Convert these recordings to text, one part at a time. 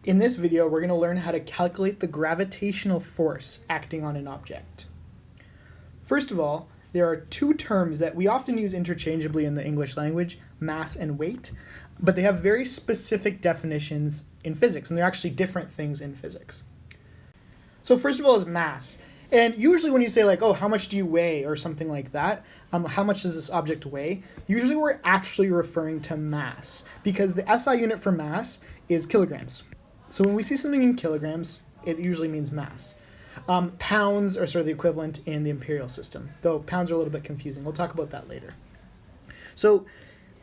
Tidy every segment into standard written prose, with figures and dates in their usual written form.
In this video, we're going to learn how to calculate the gravitational force acting on an object. First of all, there are two terms that we often use interchangeably in the English language, mass and weight, but they have very specific definitions in physics, and they're actually different things in physics. So first of all is mass. And usually when you say like, oh, how much do you weigh or something like that, how much does this object weigh? Usually we're actually referring to mass because the SI unit for mass is kilograms. So when we see something in kilograms, it usually means mass. Pounds are sort of the equivalent in the imperial system, though pounds are a little bit confusing. We'll talk about that later. So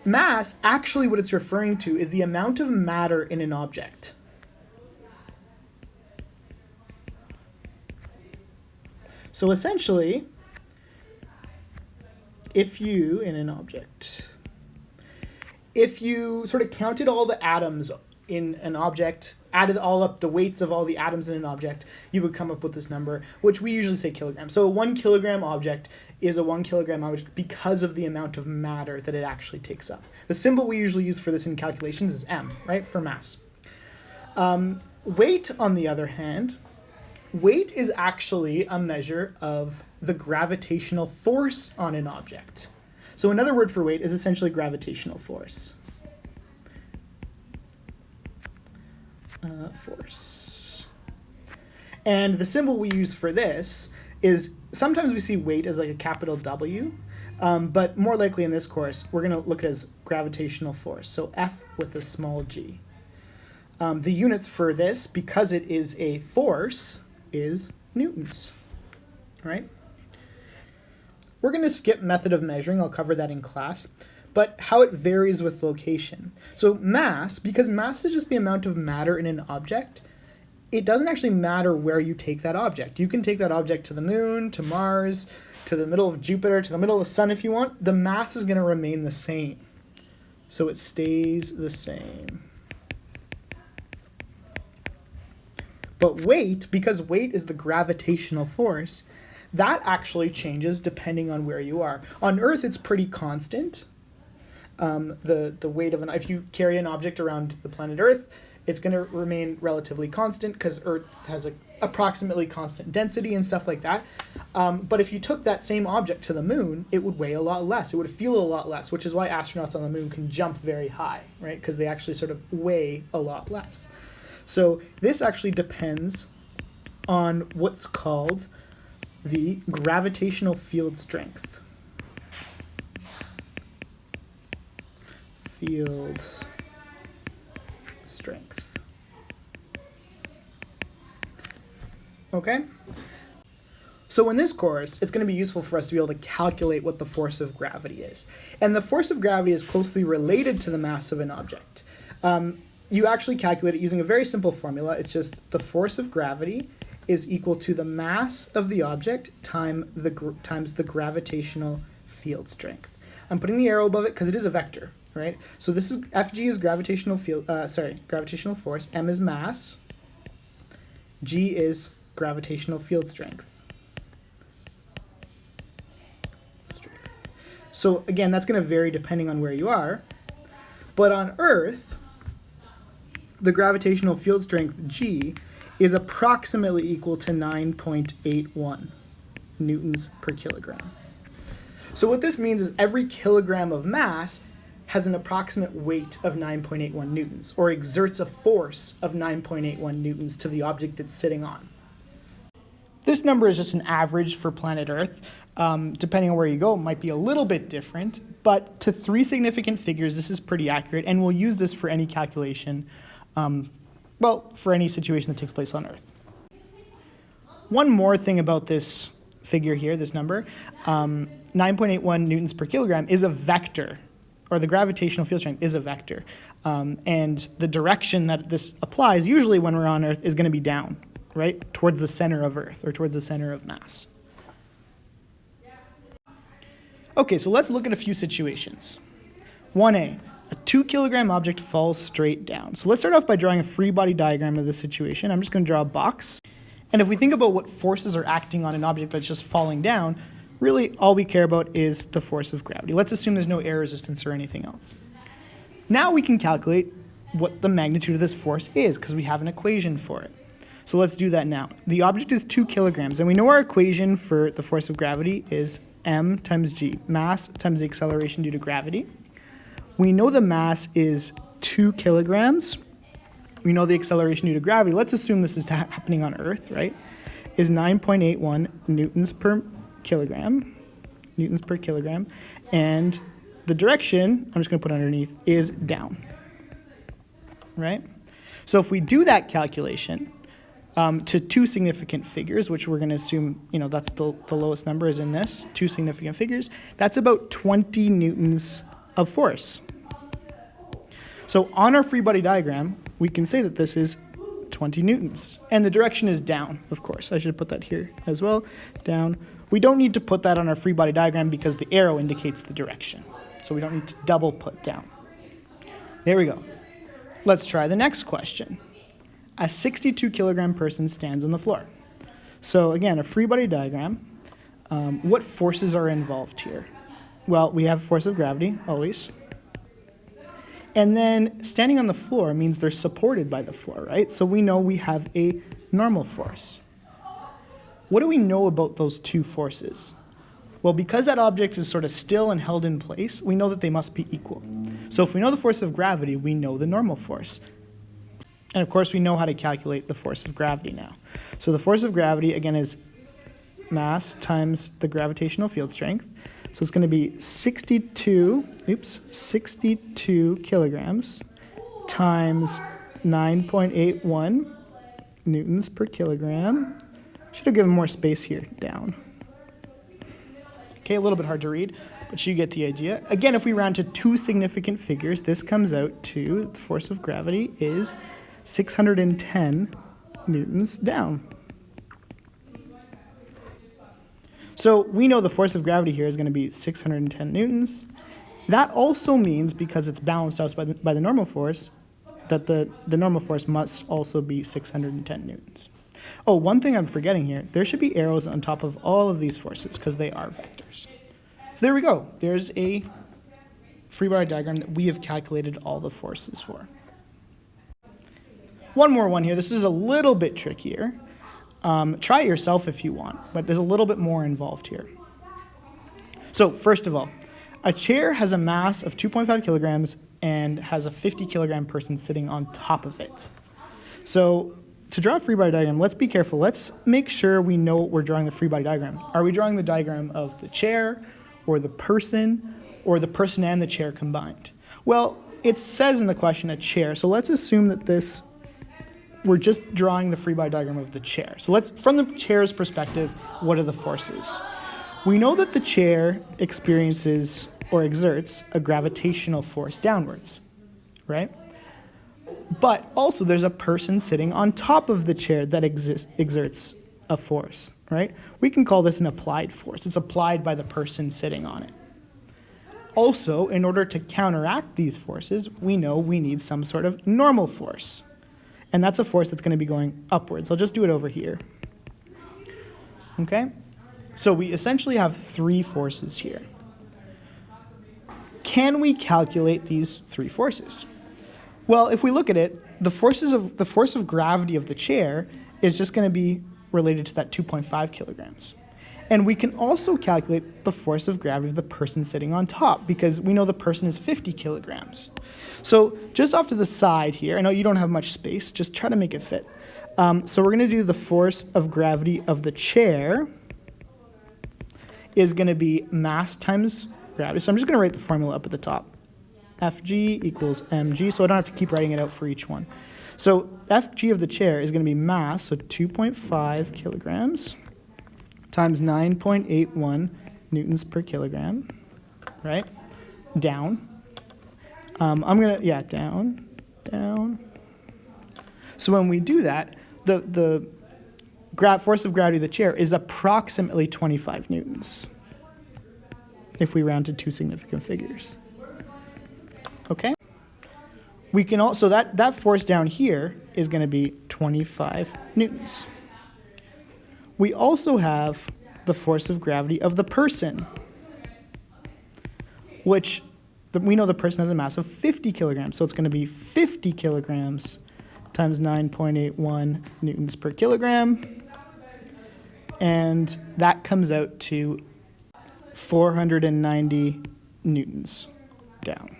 mass, actually what it's referring to is the amount of matter in an object. So essentially, if you sort of counted all the atoms in an object, added all up the weights of all the atoms in an object, you would come up with this number, which we usually say kilograms. So a 1 kilogram object is a 1 kilogram object because of the amount of matter that it actually takes up. The symbol we usually use for this in calculations is m, right, for mass. Weight, on the other hand, weight is actually a measure of the gravitational force on an object. So another word for weight is essentially gravitational force. And the symbol we use for this is, sometimes we see weight as like a capital W, but more likely in this course, we're going to look at it as gravitational force. So F with a small g. The units for this, because it is a force, is newtons, right? We're going to skip method of measuring. I'll cover that in class. But how it varies with location. So mass, because mass is just the amount of matter in an object, it doesn't actually matter where you take that object. You can take that object to the moon, to Mars, to the middle of Jupiter, to the middle of the sun if you want. The mass is going to remain the same. So it stays the same. But weight, because weight is the gravitational force, that actually changes depending on where you are. On Earth, it's pretty constant. The weight of if you carry an object around the planet Earth, it's going to remain relatively constant because Earth has an approximately constant density and stuff like that. But if you took that same object to the moon, it would weigh a lot less. It would feel a lot less, which is why astronauts on the moon can jump very high, right? Because they actually sort of weigh a lot less. So this actually depends on what's called the gravitational field strength. Field strength. Okay? So in this course, it's going to be useful for us to be able to calculate what the force of gravity is. And the force of gravity is closely related to the mass of an object. You actually calculate it using a very simple formula. It's just the force of gravity is equal to the mass of the object times the gravitational field strength. I'm putting the arrow above it because it is a vector, right? So this is Fg is gravitational force, m is mass, g is gravitational field strength. So again, that's going to vary depending on where you are. But on Earth, the gravitational field strength, G, is approximately equal to 9.81 newtons per kilogram. So what this means is every kilogram of mass has an approximate weight of 9.81 newtons, or exerts a force of 9.81 newtons to the object it's sitting on. This number is just an average for planet Earth. Depending on where you go, it might be a little bit different, but to 3 significant figures, this is pretty accurate, and we'll use this for any calculation, for any situation that takes place on Earth. One more thing about this figure here, this number, 9.81 newtons per kilogram is a vector, or the gravitational field strength is a vector. And the direction that this applies, usually when we're on Earth, is going to be down, right? Towards the center of Earth, or towards the center of mass. Okay, so let's look at a few situations. 1A, a 2 kilogram object falls straight down. So let's start off by drawing a free body diagram of this situation. I'm just going to draw a box. And if we think about what forces are acting on an object that's just falling down, really all we care about is the force of gravity. Let's assume there's no air resistance or anything else. Now we can calculate what the magnitude of this force is, because we have an equation for it. So let's do that now. The object is 2 kilograms, and we know our equation for the force of gravity is m times g, mass times the acceleration due to gravity. We know the mass is 2 kilograms. We know the acceleration due to gravity. Let's assume this is happening on Earth, right? Is 9.81 newtons per kilogram. And the direction, I'm just going to put underneath, is down, right? So if we do that calculation to 2 significant figures, which we're going to assume, that's the lowest number is in this, 2 significant figures, that's about 20 newtons of force. So on our free body diagram, we can say that this is 20 newtons. And the direction is down, of course. I should put that here as well, down. We don't need to put that on our free body diagram because the arrow indicates the direction. So we don't need to double put down. There we go. Let's try the next question. A 62 kilogram person stands on the floor. So again, a free body diagram. What forces are involved here? Well, we have force of gravity, always. And then standing on the floor means they're supported by the floor, right? So we know we have a normal force. What do we know about those 2 forces? Well, because that object is sort of still and held in place, we know that they must be equal. So if we know the force of gravity, we know the normal force. And of course, we know how to calculate the force of gravity now. So the force of gravity, again, is mass times the gravitational field strength. So it's going to be 62 kilograms times 9.81 newtons per kilogram. Should have given more space here, down. Okay, a little bit hard to read, but you get the idea. Again, if we round to 2 significant figures, this comes out to the force of gravity is 610 newtons down. So we know the force of gravity here is going to be 610 newtons. That also means, because it's balanced out by the normal force, that the normal force must also be 610 newtons. Oh, one thing I'm forgetting here, there should be arrows on top of all of these forces because they are vectors. So there we go. There's a free body diagram that we have calculated all the forces for. One more one here. This is a little bit trickier. Try it yourself if you want, but there's a little bit more involved here. So first of all, a chair has a mass of 2.5 kilograms and has a 50 kilogram person sitting on top of it. So to draw a free body diagram, let's be careful. Let's make sure we know what we're drawing the free body diagram. Are we drawing the diagram of the chair or the person and the chair combined? Well, it says in the question a chair, so let's assume that we're just drawing the free body diagram of the chair. So from the chair's perspective, what are the forces? We know that the chair experiences or exerts a gravitational force downwards, right? But also there's a person sitting on top of the chair that exerts a force, right? We can call this an applied force. It's applied by the person sitting on it. Also, in order to counteract these forces, we know we need some sort of normal force. And that's a force that's going to be going upwards. I'll just do it over here. Okay? So we essentially have 3 forces here. Can we calculate these 3 forces? Well, if we look at it, the force of gravity of the chair is just going to be related to that 2.5 kilograms. And we can also calculate the force of gravity of the person sitting on top because we know the person is 50 kilograms. So just off to the side here, I know you don't have much space, just try to make it fit. So we're going to do the force of gravity of the chair is going to be mass times gravity. So I'm just going to write the formula up at the top. Fg equals mg, so I don't have to keep writing it out for each one. So Fg of the chair is going to be mass, so 2.5 kilograms times 9.81 newtons per kilogram, right? Down. Down. So when we do that, the force of gravity of the chair is approximately 25 newtons if we round to 2 significant figures. Okay? We can also, that force down here is going to be 25 newtons. We also have the force of gravity of the person, which we know the person has a mass of 50 kilograms, so it's going to be 50 kilograms times 9.81 newtons per kilogram, and that comes out to 490 newtons down,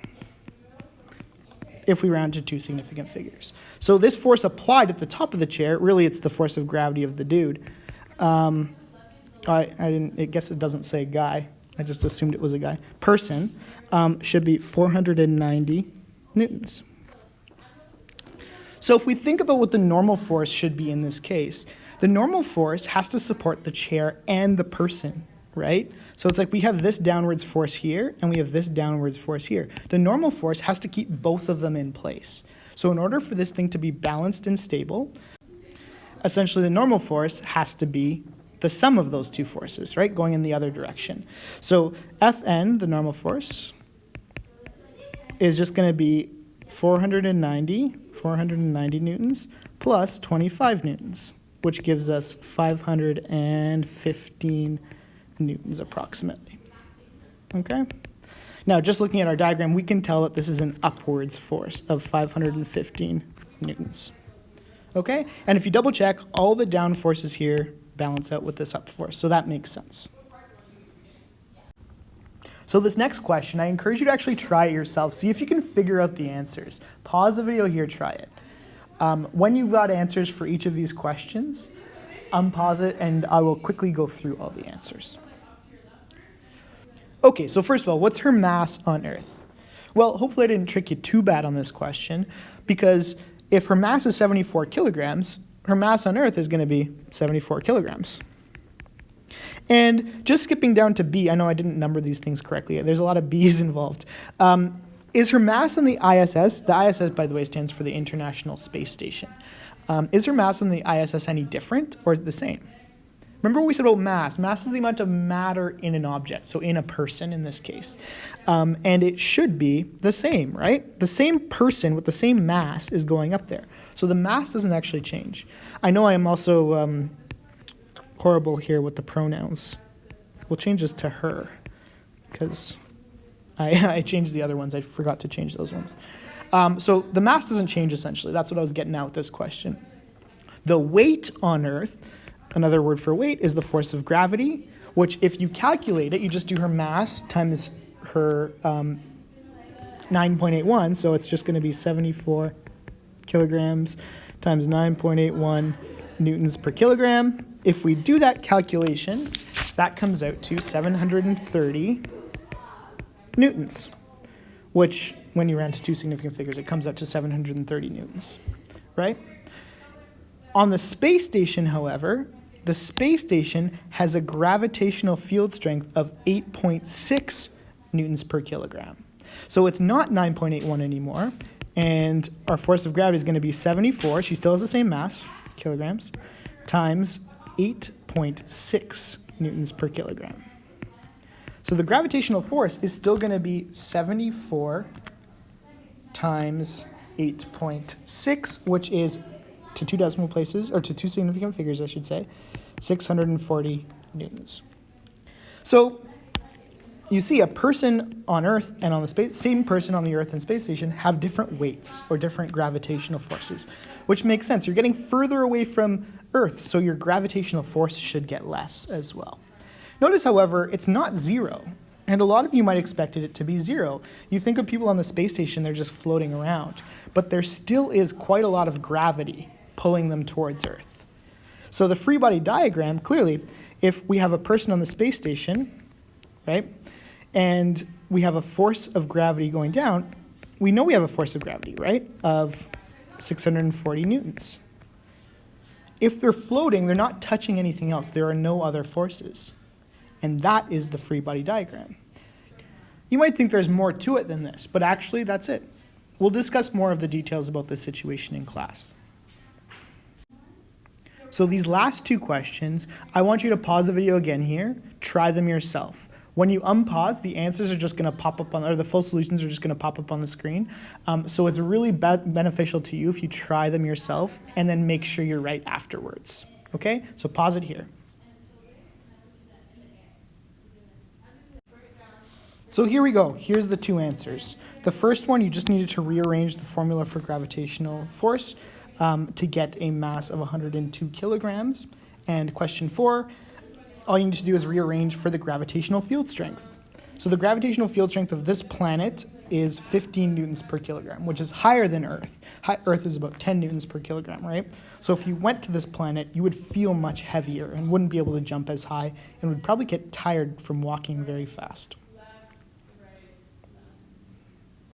if we round to two significant figures. So this force applied at the top of the chair, really it's the force of gravity of the dude. I guess it doesn't say guy. I just assumed it was a guy. Person should be 490 newtons. So if we think about what the normal force should be in this case, the normal force has to support the chair and the person, right? So it's like we have this downwards force here, and we have this downwards force here. The normal force has to keep both of them in place. So in order for this thing to be balanced and stable, essentially the normal force has to be the sum of those two forces, right, going in the other direction. So Fn, the normal force, is just going to be 490 newtons plus 25 newtons, which gives us 515 newtons approximately. Okay? Now, just looking at our diagram, we can tell that this is an upwards force of 515 newtons. Okay? And if you double check, all the down forces here balance out with this up force, so that makes sense. So this next question, I encourage you to actually try it yourself. See if you can figure out the answers. Pause the video here, try it. When you've got answers for each of these questions, unpause it and I will quickly go through all the answers. Okay, so first of all, what's her mass on Earth? Well, hopefully I didn't trick you too bad on this question, because if her mass is 74 kilograms, her mass on Earth is going to be 74 kilograms. And just skipping down to B, I know I didn't number these things correctly. There's a lot of B's involved. Is her mass on the ISS, the ISS, by the way, stands for the International Space Station. Is her mass on the ISS any different, or is it the same? Remember what we said about mass? Mass is the amount of matter in an object, so in a person in this case. And it should be the same, right? The same person with the same mass is going up there. So the mass doesn't actually change. I know I am also horrible here with the pronouns. We'll change this to her, because I changed the other ones. I forgot to change those ones. So the mass doesn't change, essentially. That's what I was getting at with this question. The weight on Earth, another word for weight, is the force of gravity, which if you calculate it, you just do her mass times her 9.81, so it's just going to be 74 kilograms times 9.81 newtons per kilogram. If we do that calculation, that comes out to 730 newtons, which, when you round to two significant figures, it comes out to 730 newtons, right? On the space station, however, the space station has a gravitational field strength of 8.6 newtons per kilogram. So it's not 9.81 anymore, and our force of gravity is going to be 74, she still has the same mass, kilograms, times 8.6 newtons per kilogram. So the gravitational force is still going to be 74 times 8.6, which is, to two decimal places, or to two significant figures, I should say, 640 newtons. So you see a person on Earth and on the same person on the Earth and space station have different weights or different gravitational forces, which makes sense. You're getting further away from Earth, so your gravitational force should get less as well. Notice, however, it's not zero, and a lot of you might expect it to be zero. You think of people on the space station, they're just floating around, but there still is quite a lot of gravity pulling them towards Earth. So the free body diagram, clearly, if we have a person on the space station, right, and we have a force of gravity going down, we know we have a force of gravity, right, of 640 newtons. If they're floating, they're not touching anything else. There are no other forces. And that is the free body diagram. You might think there's more to it than this, but actually that's it. We'll discuss more of the details about this situation in class. So these last two questions, I want you to pause the video again here, try them yourself. When you unpause, the answers are just going to pop up or the full solutions are just going to pop up on the screen. So it's really beneficial to you if you try them yourself and then make sure you're right afterwards. Okay? So pause it here. So here we go. Here's the two answers. The first one, you just needed to rearrange the formula for gravitational force to get a mass of 102 kilograms. And question 4, all you need to do is rearrange for the gravitational field strength. So the gravitational field strength of this planet is 15 newtons per kilogram, which is higher than Earth. Earth is about 10 newtons per kilogram, right? So if you went to this planet, you would feel much heavier and wouldn't be able to jump as high and would probably get tired from walking very fast.